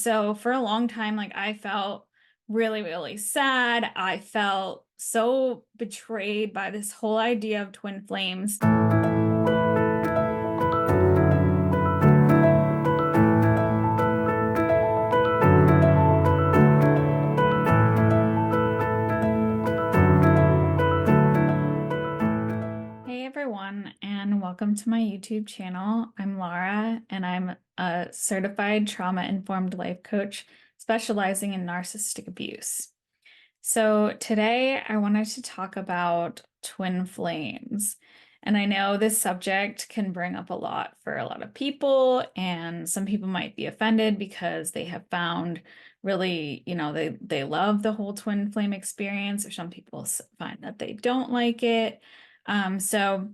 So for a long time, like I felt really, really sad. I felt so betrayed by this whole idea of twin flames. Hey everyone, and welcome to my YouTube channel. I'm Laura, and I'm a certified trauma-informed life coach specializing in narcissistic abuse. So today I wanted to talk about twin flames. And I know this subject can bring up a lot for a lot of people, and some people might be offended because they have found really, they love the whole twin flame experience, or some people find that they don't like it. So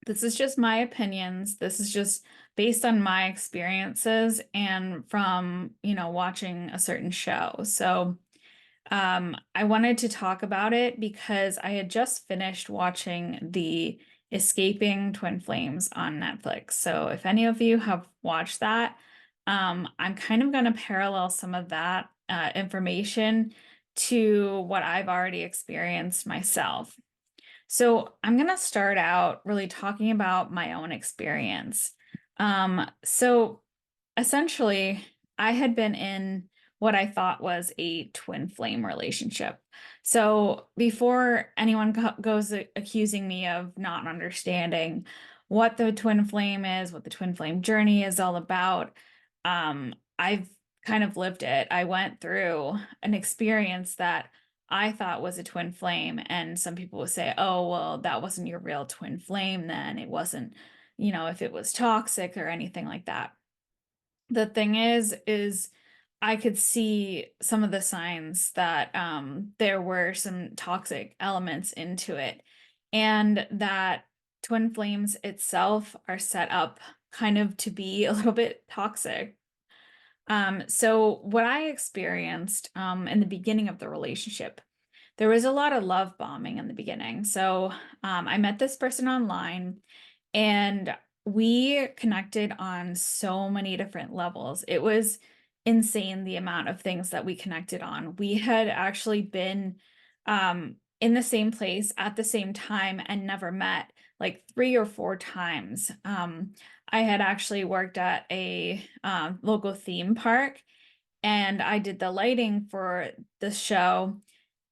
this is just my opinions. This is just based on my experiences and from, watching a certain show. So I wanted to talk about it because I had just finished watching the Escaping Twin Flames on Netflix. So if any of you have watched that, I'm kind of going to parallel some of that information to what I've already experienced myself. So I'm going to start out really talking about my own experience. So essentially, I had been in what I thought was a twin flame relationship. So before anyone goes accusing me of not understanding what the twin flame is, what the twin flame journey is all about, I've kind of lived it. I went through an experience that I thought was a twin flame, and some people would say, oh, well, that wasn't your real twin flame then. It wasn't, if it was toxic or anything like that. The thing is I could see some of the signs that there were some toxic elements into it, and that twin flames itself are set up kind of to be a little bit toxic. So what I experienced in the beginning of the relationship, there was a lot of love bombing in the beginning. So I met this person online, and we connected on so many different levels. It was insane the amount of things that we connected on. We had actually been in the same place at the same time and never met like 3 or 4 times. I had actually worked at a local theme park, and I did the lighting for the show,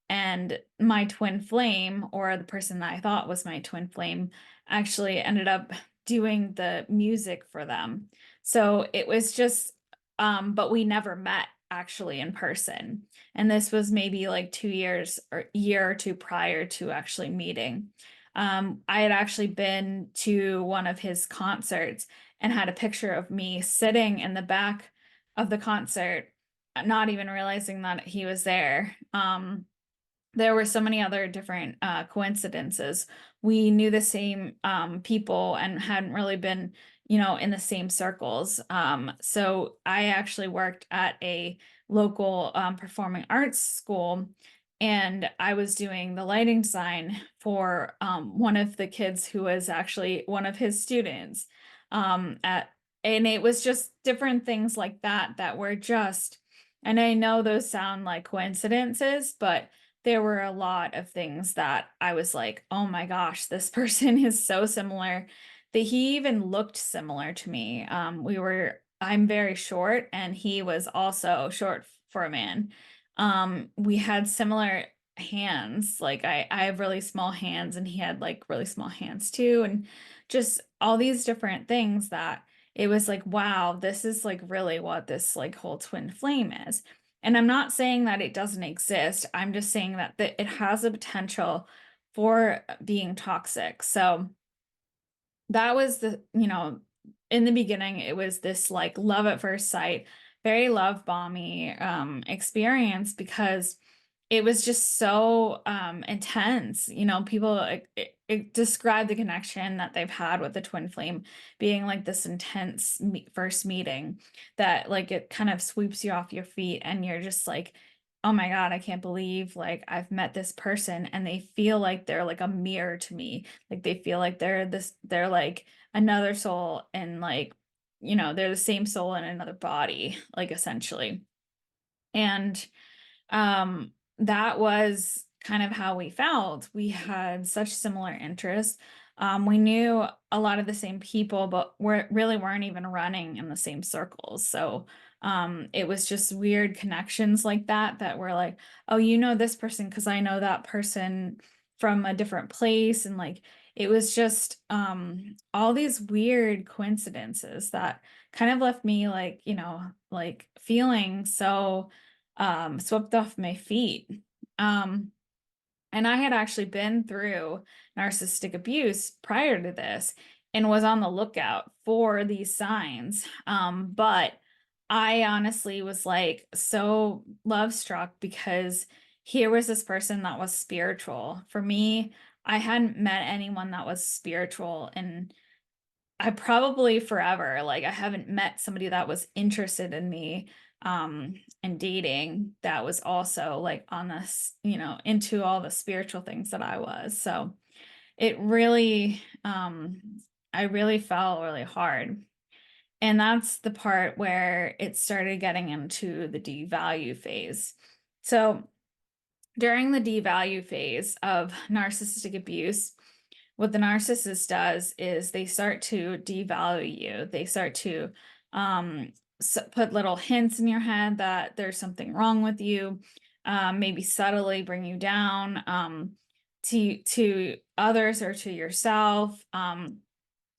and my twin flame, or the person that I thought was my twin flame, actually ended up doing the music for them. So it was just, but we never met actually in person. And this was maybe like 2 years or year or two prior to actually meeting. I had actually been to one of his concerts and had a picture of me sitting in the back of the concert, not even realizing that he was there. There were so many other different coincidences. We knew the same people and hadn't really been, in the same circles. So I actually worked at a local performing arts school, and I was doing the lighting design for one of the kids who was actually one of his students. And it was just different things like that that were just, and I know those sound like coincidences, but there were a lot of things that I was like, oh my gosh, this person is so similar that he even looked similar to me. I'm very short, and he was also short for a man. We had similar hands. Like I have really small hands, and he had like really small hands too. And just all these different things that it was like, wow, this is like really what this like whole twin flame is. And I'm not saying that it doesn't exist. I'm just saying that it has a potential for being toxic. So that was in the beginning, it was this like love at first sight, very love bomby experience, because it was just so intense. People it describe the connection that they've had with the twin flame being like this intense first meeting that like it kind of sweeps you off your feet, and you're just like, oh my God, I can't believe like I've met this person, and they feel like they're like a mirror to me. Like they feel like they're like another soul, and like they're the same soul in another body, like essentially. And that was kind of how we felt. We had such similar interests. We knew a lot of the same people, but really weren't even running in the same circles. So it was just weird connections like that were like, oh, you know this person because I know that person from a different place. And like it was just all these weird coincidences that kind of left me like, like feeling so swept off my feet. Um, and I had actually been through narcissistic abuse prior to this and was on the lookout for these signs. But I honestly was like so love struck because here was this person that was spiritual. For me, I hadn't met anyone that was spiritual and I probably forever, like I haven't met somebody that was interested in me and dating that was also like on this, into all the spiritual things that I was. So it really I really felt really hard. And that's the part where it started getting into the devalue phase. So during the devalue phase of narcissistic abuse, what the narcissist does is they start to devalue you. They start to put little hints in your head that there's something wrong with you, maybe subtly bring you down to others or to yourself.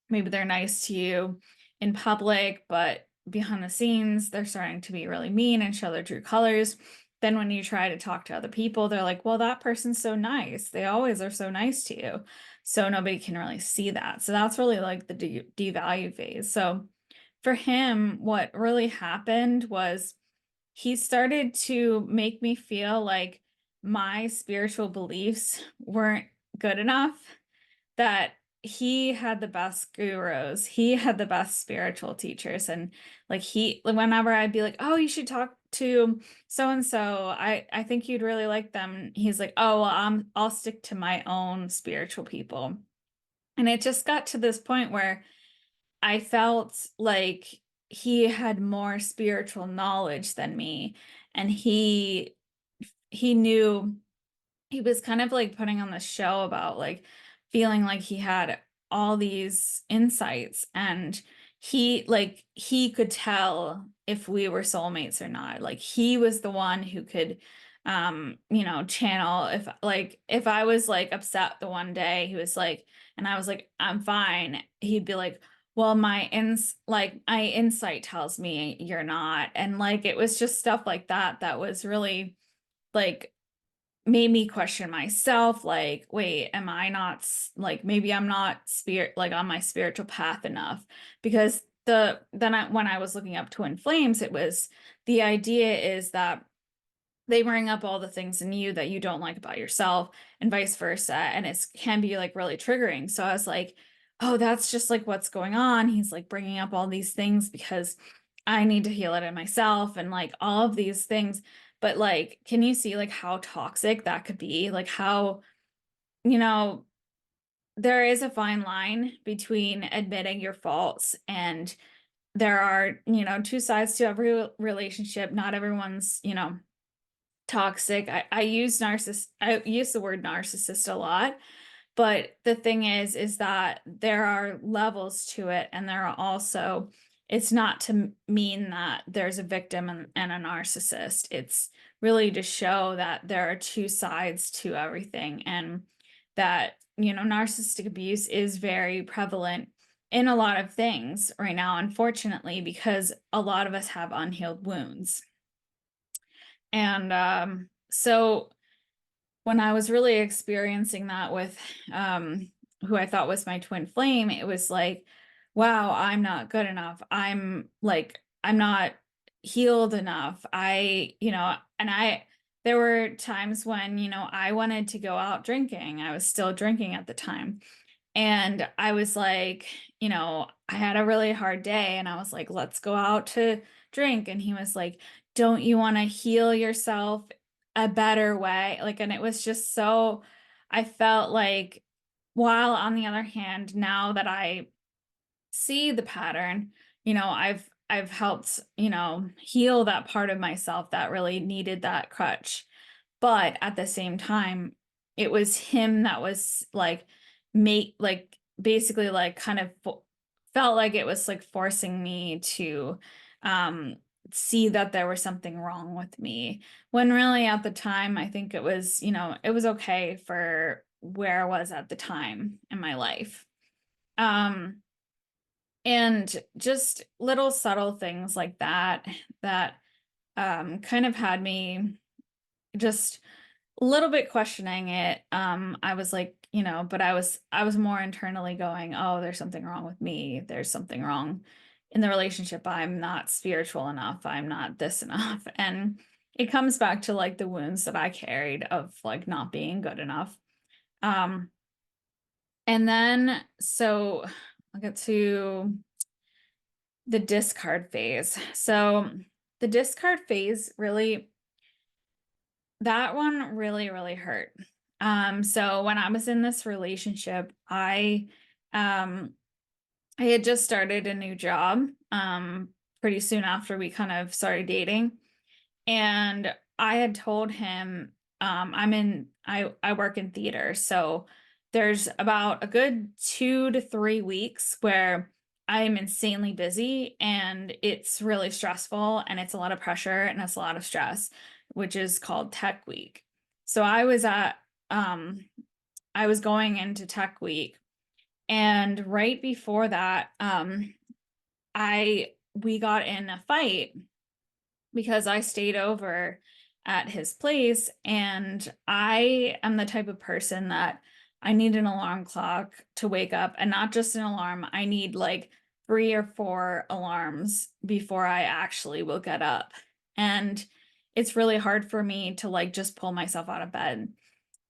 Maybe they're nice to you in public, but behind the scenes, they're starting to be really mean and show their true colors. Then when you try to talk to other people, they're like, well, that person's so nice. They always are so nice to you. So nobody can really see that. So that's really like the devalue phase. So for him, what really happened was he started to make me feel like my spiritual beliefs weren't good enough, that he had the best gurus, he had the best spiritual teachers. And like whenever I'd be like, oh, you should talk to so and so, I think you'd really like them, he's like, oh well, I'll stick to my own spiritual people. And it just got to this point where I felt like he had more spiritual knowledge than me, and he knew, he was kind of like putting on the show about like feeling like he had all these insights, and he could tell if we were soulmates or not. Like he was the one who could channel if I was like upset the one day, he was like, and I was like, I'm fine, he'd be like, well, my insight tells me you're not. And like it was just stuff like that was really like made me question myself, like, wait, am I not like, maybe I'm not like on my spiritual path enough? Because when I was looking up twin flames, it was, the idea is that they bring up all the things in you that you don't like about yourself and vice versa, and it can be like really triggering. So I was like, oh, that's just like what's going on. He's like bringing up all these things because I need to heal it in myself and like all of these things. But like, can you see like how toxic that could be? Like how, you know, there is a fine line between admitting your faults, and there are, two sides to every relationship. Not everyone's, toxic. I use the word narcissist a lot, but the thing is that there are levels to it, and there are also, it's not to mean that there's a victim and a narcissist. It's really to show that there are two sides to everything, and that, narcissistic abuse is very prevalent in a lot of things right now, unfortunately, because a lot of us have unhealed wounds. And so when I was really experiencing that with who I thought was my twin flame, it was like, wow, I'm not good enough. I'm not healed enough. There were times when, I wanted to go out drinking. I was still drinking at the time. And I was like, I had a really hard day and I was like, let's go out to drink. And he was like, don't you want to heal yourself a better way? Like, and it was just so, I felt like, while on the other hand, now that I see the pattern, I've helped, heal that part of myself that really needed that crutch. But at the same time, it was him that was like make like basically like kind of felt like it was like forcing me to um see that there was something wrong with me, when really at the time I think it was, it was okay for where I was at the time in my life. Um and just little subtle things like that kind of had me just a little bit questioning it. I was like, but I was more internally going, oh, there's something wrong with me. There's something wrong in the relationship. I'm not spiritual enough. I'm not this enough. And it comes back to like the wounds that I carried of like not being good enough. Um, and then so I'll get to the discard phase. So the discard phase really, that one really, really hurt. So when I was in this relationship, um I had just started a new job pretty soon after we kind of started dating. And I had told him, I work in theater, so there's about a good 2 to 3 weeks where I'm insanely busy and it's really stressful and it's a lot of pressure and it's a lot of stress, which is called Tech Week. So um I was going into Tech Week, and right before that, I we got in a fight because I stayed over at his place, and I am the type of person that I need an alarm clock to wake up, and not just an alarm. I need like 3 or 4 alarms before I actually will get up. And it's really hard for me to like just pull myself out of bed.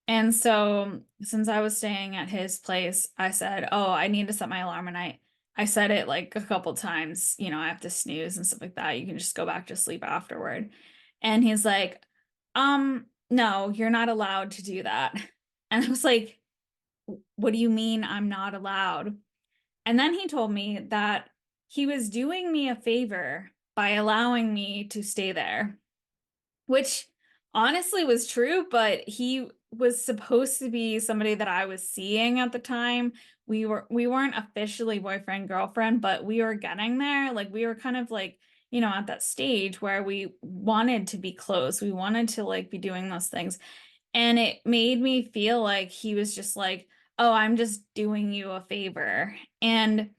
And so since I was staying at his place, I said, "Oh, I need to set my alarm." And I said it like a couple times, I have to snooze and stuff like that. You can just go back to sleep afterward. And he's like, no, you're not allowed to do that." And I was like, "What do you mean I'm not allowed?" And then he told me that he was doing me a favor by allowing me to stay there, which honestly was true, but he was supposed to be somebody that I was seeing at the time. We weren't officially boyfriend girlfriend, but we were getting there. Like we were kind of like, at that stage where we wanted to be close. We wanted to like be doing those things. And it made me feel like he was just like, "Oh, I'm just doing you a favor." And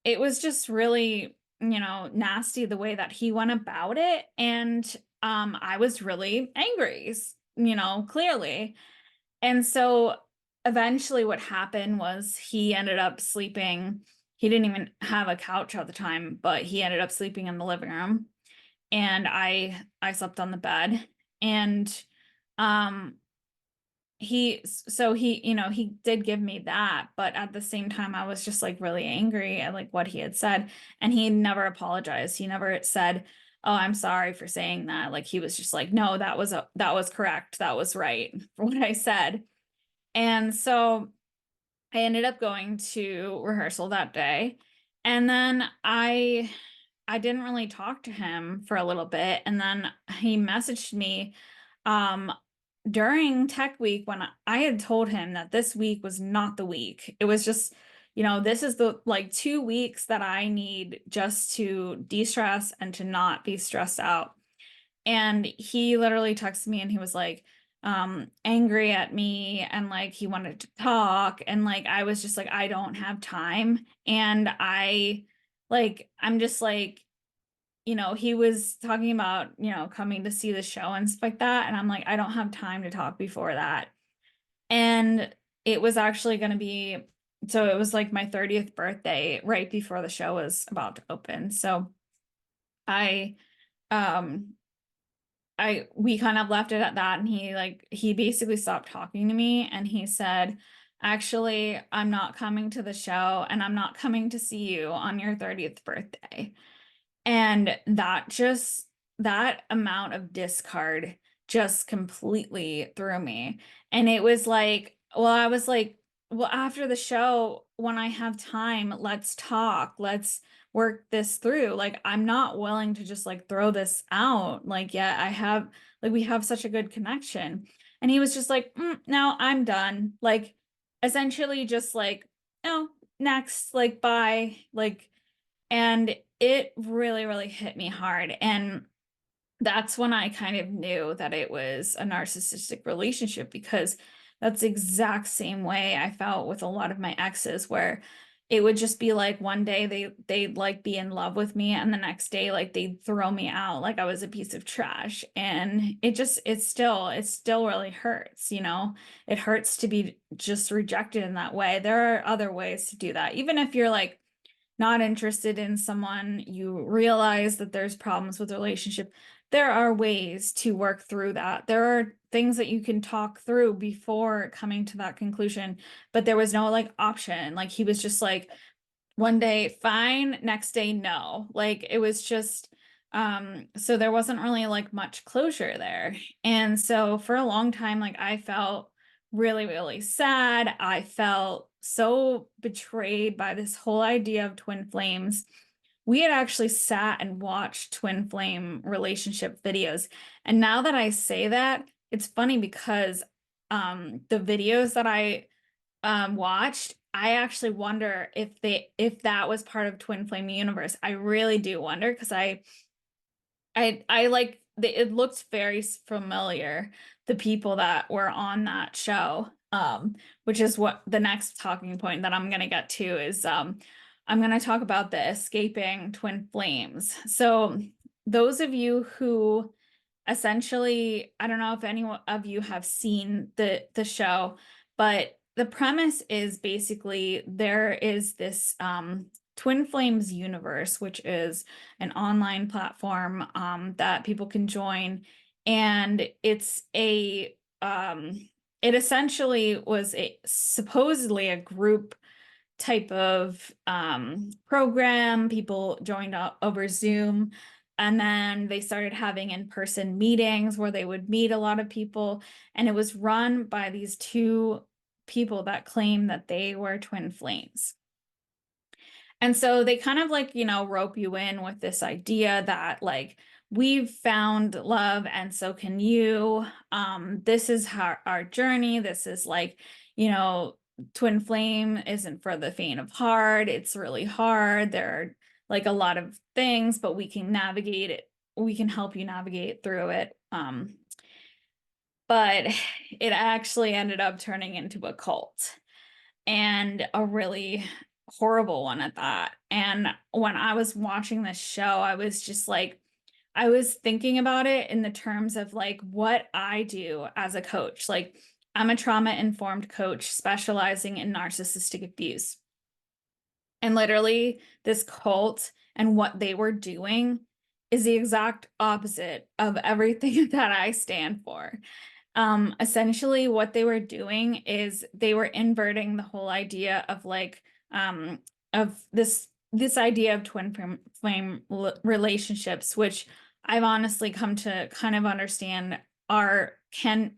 it was just really, nasty the way that he went about it. And I was really angry, clearly. And so eventually what happened was he ended up sleeping. He didn't even have a couch at the time, but he ended up sleeping in the living room. And I slept on the bed. And um he did give me that, but at the same time I was just like really angry at like what he had said. And he never apologized. He never said, "Oh, I'm sorry for saying that." Like he was just like, "No, that was correct, that was right for what I said." And so I ended up going to rehearsal that day, and then I didn't really talk to him for a little bit, and then he messaged me um during Tech Week, when I had told him that this week was not the week. It was just, this is the like 2 weeks that I need just to de-stress and to not be stressed out. And he literally texted me and he was like, angry at me, and like he wanted to talk, and like I was just like, I don't have time. And I'm just like, he was talking about, coming to see the show and stuff like that. And I'm like, I don't have time to talk before that. And it was actually going to be, so it was like my 30th birthday right before the show was about to open. So I, um, we kind of left it at that. And he basically stopped talking to me, and he said, "Actually, I'm not coming to the show, and I'm not coming to see you on your 30th birthday." And that amount of discard just completely threw me. And it was like, well, I was like, well, after the show, when I have time, let's talk. work this through. Like, I'm not willing to just like throw this out. Like, yeah, we have such a good connection. And he was just like, no, I'm done. Like, essentially just like, no, next, like, bye. Like, and it really, really hit me hard. And that's when I kind of knew that it was a narcissistic relationship, because that's the exact same way I felt with a lot of my exes, where it would just be like one day they'd like be in love with me, and the next day like they'd throw me out like I was a piece of trash. And it still really hurts, you know. It hurts to be just rejected in that way. There are other ways to do that. Even if you're like not interested in someone, you realize that there's problems with the relationship, there are ways to work through that. There are things that you can talk through before coming to that conclusion, but there was no like option. Like, he was just like, one day fine, next day no. Like, it was just so there wasn't really like much closure there. And so for a long time, like, I felt really, really sad. I felt so betrayed by this whole idea of twin flames. We had actually sat and watched twin flame relationship videos. And now that I say that, it's funny because the videos that I watched, I actually wonder if that was part of twin flame universe. I really do wonder, because I like it looked very familiar, the people that were on that show. Which is what the next talking point that I'm gonna get to is I'm gonna talk about the escaping twin flames. So those of you who essentially, I don't know if any of you have seen the show, but the premise is basically there is this Twin Flames universe, which is an online platform that people can join. And it essentially was supposedly a group type of program. People joined over Zoom, and then they started having in-person meetings where they would meet a lot of people. And it was run by these two people that claim that they were twin flames. And so they kind of like, you know, rope you in with this idea that like, we've found love and so can you. This is our journey. This is like, you know, twin flame isn't for the faint of heart. It's really hard. There are like a lot of things, but we can navigate it. We can help you navigate through it. But it actually ended up turning into a cult, and a really horrible one at that. And when I was watching this show, I was just like, I was thinking about it in the terms of like what I do as a coach. Like, I'm a trauma-informed coach specializing in narcissistic abuse. And literally, this cult and what they were doing is the exact opposite of everything that I stand for. Essentially what they were doing is they were inverting the whole idea of like of this idea of twin flame relationships, which I've honestly come to kind of understand are can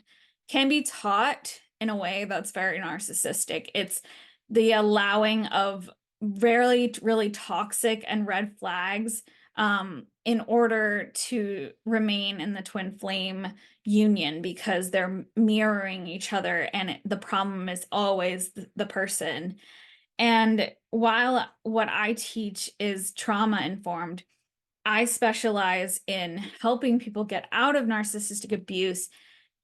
be taught in a way that's very narcissistic. It's the allowing of really really toxic and red flags in order to remain in the twin flame union, because they're mirroring each other, and the problem is always the person. And while what I teach is trauma informed, I specialize in helping people get out of narcissistic abuse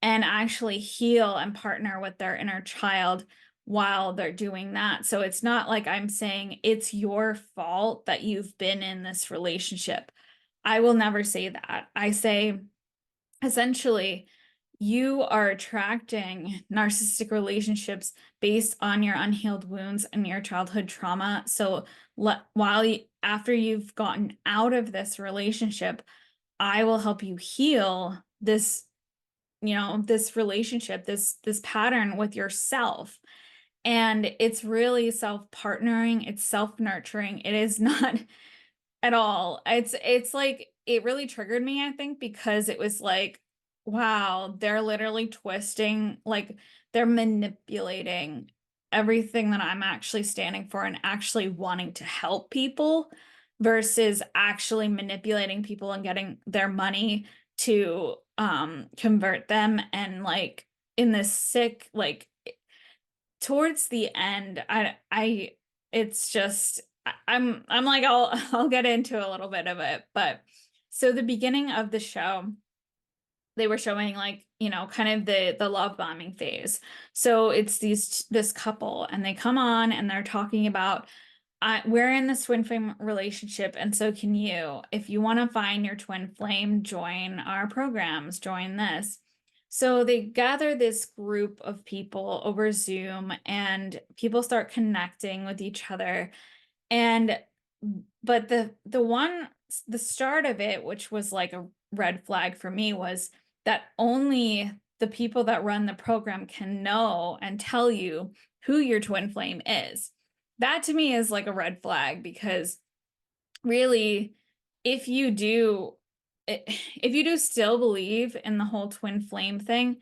and actually heal and partner with their inner child while they're doing that. So it's not like I'm saying it's your fault that you've been in this relationship. I will never say that. I say, essentially, you are attracting narcissistic relationships based on your unhealed wounds and your childhood trauma. So after you've gotten out of this relationship, I will help you heal this, you know, this relationship, this pattern with yourself. And it's really self-partnering, it's self-nurturing. It is not at all. It's like it really triggered me, I think, because it was like, wow, they're literally twisting, like they're manipulating everything that I'm actually standing for and actually wanting to help people. versus actually manipulating people and getting their money to convert them. And like in this sick, like towards the end, I it's just I'm like I'll get into a little bit of it. But so the beginning of the show, they were showing like, you know, kind of the love bombing phase. So it's this couple, and they come on and they're talking about, we're in this twin flame relationship, and so can you. If you want to find your twin flame, join our programs, join this. So they gather this group of people over Zoom, and people start connecting with each other. And but the start of it, which was like a red flag for me, was that only the people that run the program can know and tell you who your twin flame is. That to me is like a red flag, because really, if you do if you do still believe in the whole twin flame thing,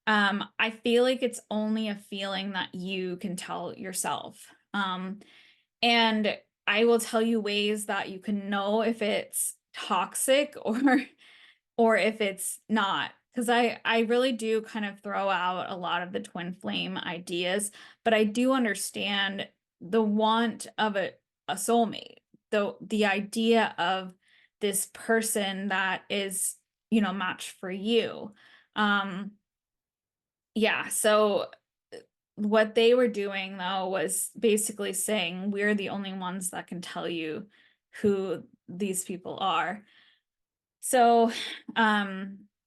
I feel like it's only a feeling that you can tell yourself. And I will tell you ways that you can know if it's toxic or if it's not. Because I really do kind of throw out a lot of the twin flame ideas, but I do understand the want of a soulmate, the idea of this person that is, you know, matched for you. Um, yeah, so what they were doing though was basically saying, we're the only ones that can tell you who these people are. So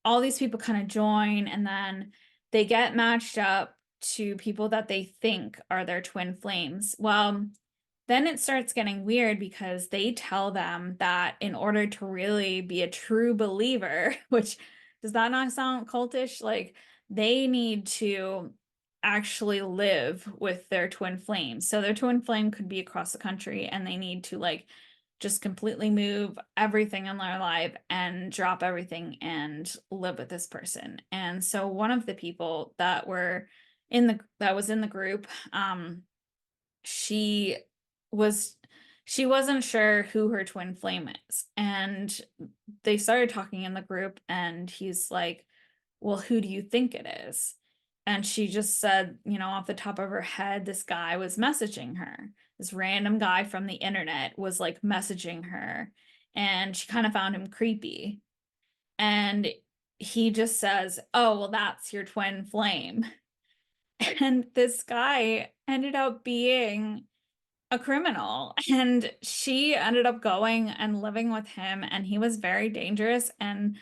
all these people kind of join, and then they get matched up to people that they think are their twin flames. Well, then it starts getting weird, because they tell them that in order to really be a true believer, which does that not sound cultish? Like, they need to actually live with their twin flame. So their twin flame could be across the country, and they need to like just completely move everything in their life and drop everything and live with this person. And so one of the people that was in the group, she was she wasn't sure who her twin flame is. And they started talking in the group, and he's like, well, who do you think it is? And she just said, you know, off the top of her head, this guy was messaging her. This random guy from the internet was like messaging her, and she kind of found him creepy. And he just says, oh, well, that's your twin flame. And this guy ended up being a criminal, and she ended up going and living with him, and he was very dangerous and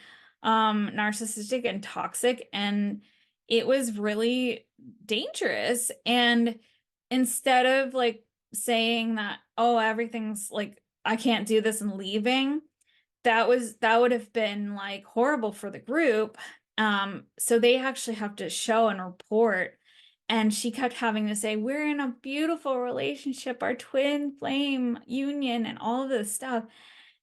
narcissistic and toxic, and it was really dangerous. And instead of like saying that, oh, everything's like, I can't do this, and leaving, that would have been like horrible for the group. So they actually have to show and report. And she kept having to say, we're in a beautiful relationship, our twin flame union, and all of this stuff.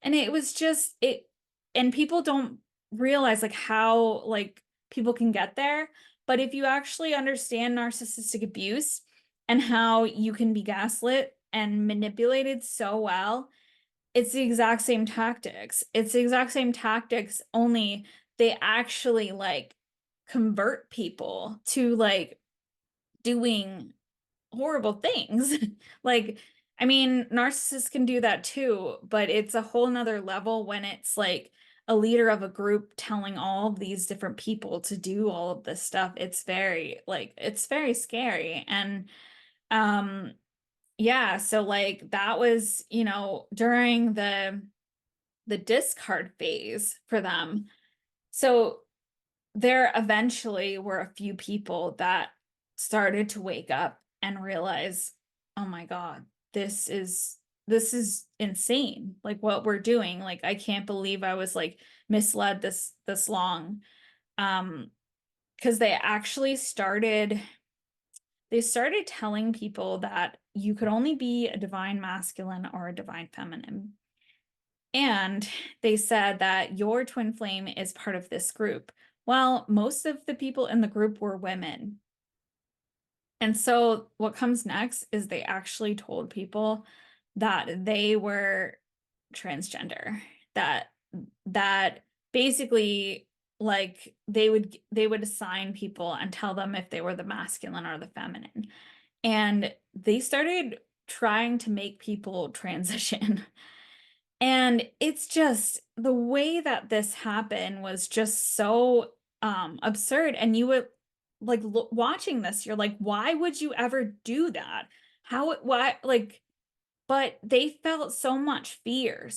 And it was just it, and people don't realize like how like people can get there. But if you actually understand narcissistic abuse and how you can be gaslit and manipulated so well, it's the exact same tactics. It's the exact same tactics, only they actually like convert people to like doing horrible things. Like, I mean, narcissists can do that too, but it's a whole nother level when it's like a leader of a group telling all of these different people to do all of this stuff. It's very like, it's very scary. And um yeah, so like that was, you know, during the discard phase for them. So there eventually were a few people that started to wake up and realize, oh my God, this is insane. Like what we're doing. Like I can't believe I was like misled this long. Because they started telling people that you could only be a divine masculine or a divine feminine. And they said that your twin flame is part of this group. Well, most of the people in the group were women. And so what comes next is they actually told people that they were transgender, that that basically, like, they would assign people and tell them if they were the masculine or the feminine. And they started trying to make people transition. And it's just the way that this happened was just so absurd. And you would like watching this, you're like, why would you ever do that? Why, like, but they felt so much fear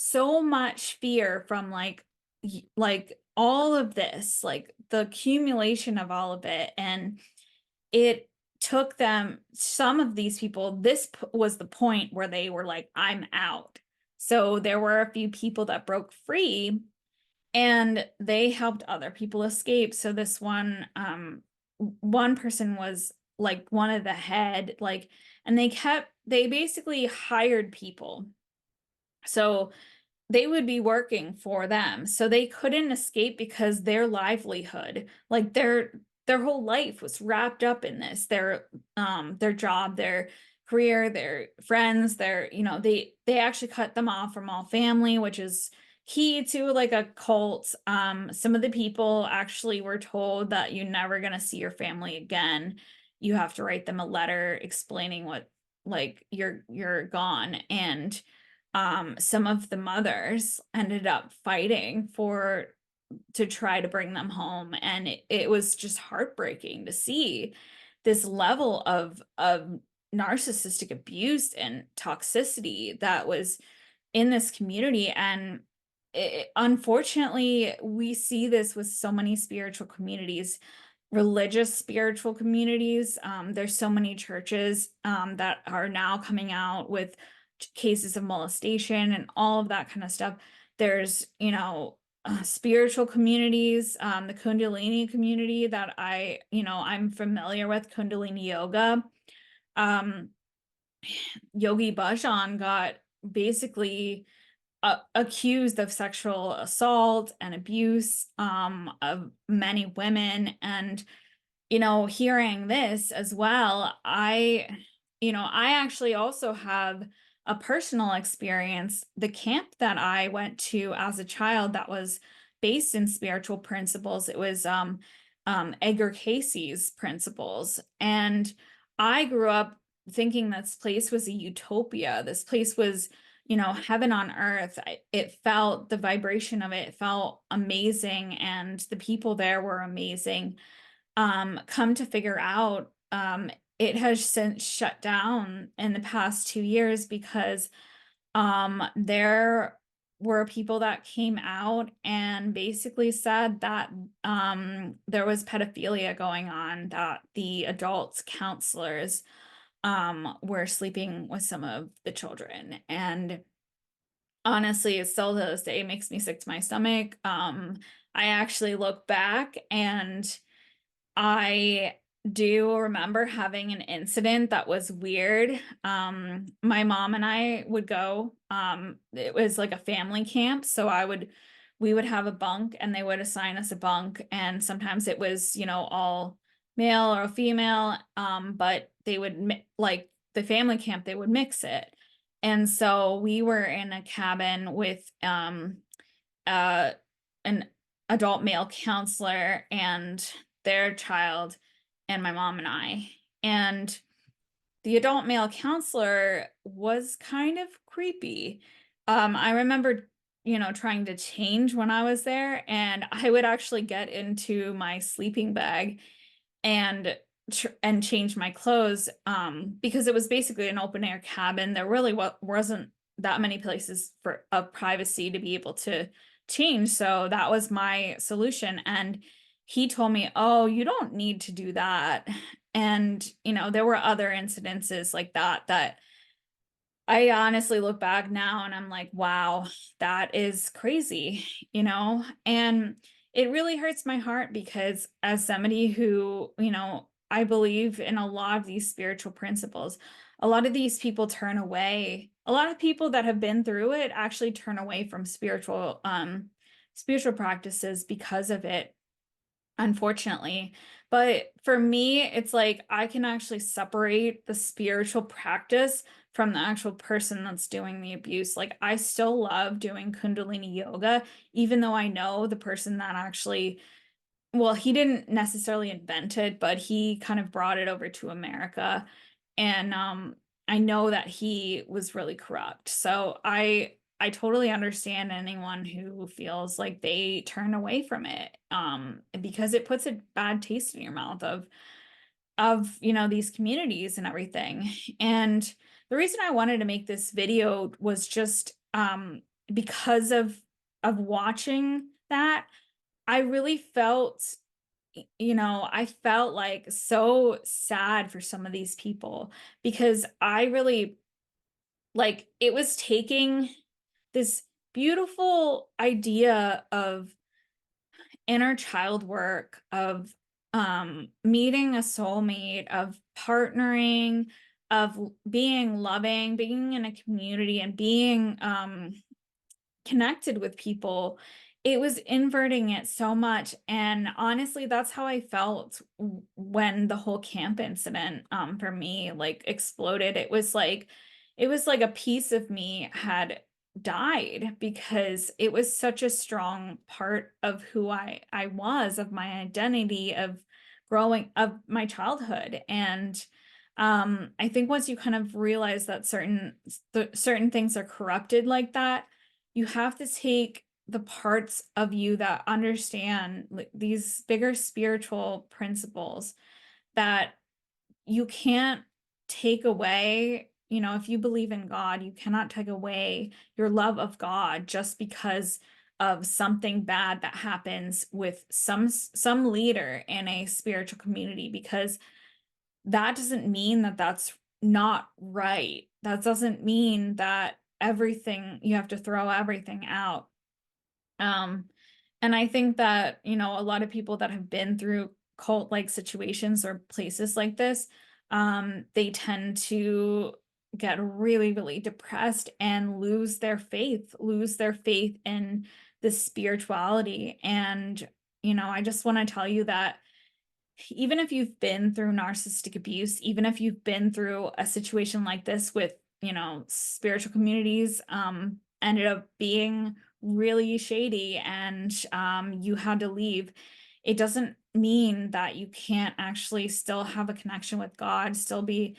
from like like all of this, like the accumulation of all of it. And it took them, some of these people, was the point where they were like, I'm out. So there were a few people that broke free and they helped other people escape. So this one person was like one of the head, like, and they basically hired people. So they would be working for them. So they couldn't escape because their livelihood, like their whole life was wrapped up in this. Their job, their career, their friends, they actually cut them off from all family, which is key to like a cult. Some of the people actually were told that you're never gonna see your family again. You have to write them a letter explaining what, like, you're gone. And some of the mothers ended up fighting to try to bring them home. And it was just heartbreaking to see this level of narcissistic abuse and toxicity that was in this community. And unfortunately, we see this with so many spiritual communities, religious spiritual communities. There's so many churches that are now coming out with cases of molestation and all of that kind of stuff. There's, spiritual communities, the Kundalini community that I'm familiar with, Kundalini yoga. Um, Yogi Bhajan got basically accused of sexual assault and abuse of many women. And hearing this as well, I actually also have a personal experience. The camp that I went to as a child that was based in spiritual principles, it was Edgar Cayce's principles. And I grew up thinking this place was a utopia. This place was, heaven on earth. It felt, the vibration of it felt amazing, and the people there were amazing. Come to figure out, it has since shut down in the past 2 years because there were people that came out and basically said that there was pedophilia going on, that the adults counselors were sleeping with some of the children. And honestly, it still to this day makes me sick to my stomach. I actually look back and I do remember having an incident that was weird. My mom and I would go. It was like a family camp, so we would have a bunk, and they would assign us a bunk, and sometimes it was, all male or female. But they would like the family camp, they would mix it, and so we were in a cabin with uh an adult male counselor and their child and my mom and I. And the adult male counselor was kind of creepy. I remember, trying to change when I was there, and I would actually get into my sleeping bag and change my clothes because it was basically an open air cabin. There really wasn't that many places of privacy to be able to change. So that was my solution. And he told me, oh, you don't need to do that. And, there were other incidences like that I honestly look back now and I'm like, wow, that is crazy, and it really hurts my heart because as somebody who, I believe in a lot of these spiritual principles, a lot of these people turn away. A lot of people that have been through it actually turn away from spiritual practices because of it, unfortunately. But for me, it's like I can actually separate the spiritual practice from the actual person that's doing the abuse. Like, I still love doing Kundalini yoga, even though I know the person that actually, well, he didn't necessarily invent it, but he kind of brought it over to America. And I know that he was really corrupt. So I totally understand anyone who feels like they turn away from it, because it puts a bad taste in your mouth of these communities and everything. And the reason I wanted to make this video was just because of watching that. I really felt, I felt like so sad for some of these people, because I really, like, it was taking this beautiful idea of inner child work, of meeting a soulmate, of partnering, of being loving, being in a community, and being connected with people. It was inverting it so much. And honestly, that's how I felt when the whole camp incident, for me, like, exploded. It was like a piece of me had died, because it was such a strong part of who I was, of my identity, of growing, of my childhood. And I think once you kind of realize that certain things are corrupted like that, you have to take the parts of you that understand, like, these bigger spiritual principles that you can't take away. If you believe in God, you cannot take away your love of God just because of something bad that happens with some leader in a spiritual community, because that doesn't mean that that's not right. That doesn't mean that everything, you have to throw everything out. Um, and I think that, a lot of people that have been through cult-like situations or places like this, they tend to get really, really depressed and lose their faith in the spirituality. And, I just want to tell you that even if you've been through narcissistic abuse, even if you've been through a situation like this with, spiritual communities, ended up being really shady, and you had to leave, it doesn't mean that you can't actually still have a connection with God, still be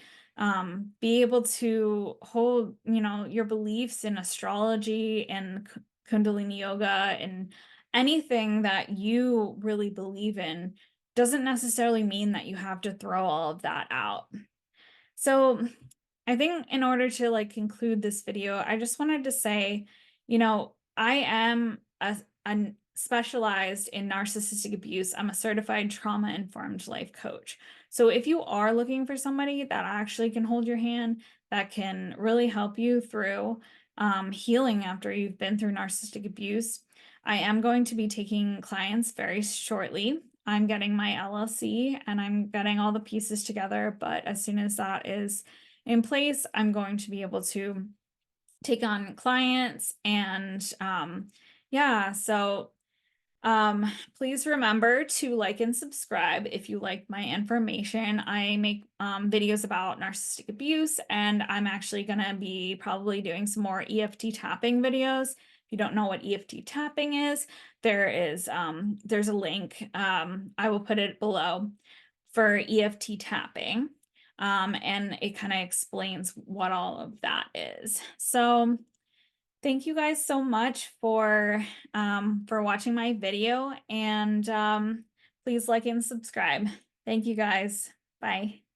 able to hold, your beliefs in astrology and Kundalini yoga and anything that you really believe in. Doesn't necessarily mean that you have to throw all of that out. So I think in order to, like, conclude this video, I just wanted to say, I am a specialized in narcissistic abuse. I'm a certified trauma-informed life coach. So if you are looking for somebody that actually can hold your hand, that can really help you through healing after you've been through narcissistic abuse, I am going to be taking clients very shortly. I'm getting my LLC and I'm getting all the pieces together, but as soon as that is in place, I'm going to be able to take on clients. And yeah, so please remember to like and subscribe if you like my information. I make videos about narcissistic abuse, and I'm actually going to be probably doing some more EFT tapping videos. If you don't know what EFT tapping is, there's a link. I will put it below for EFT tapping. And it kind of explains what all of that is. So thank you guys so much for watching my video, and please like and subscribe. Thank you guys. Bye.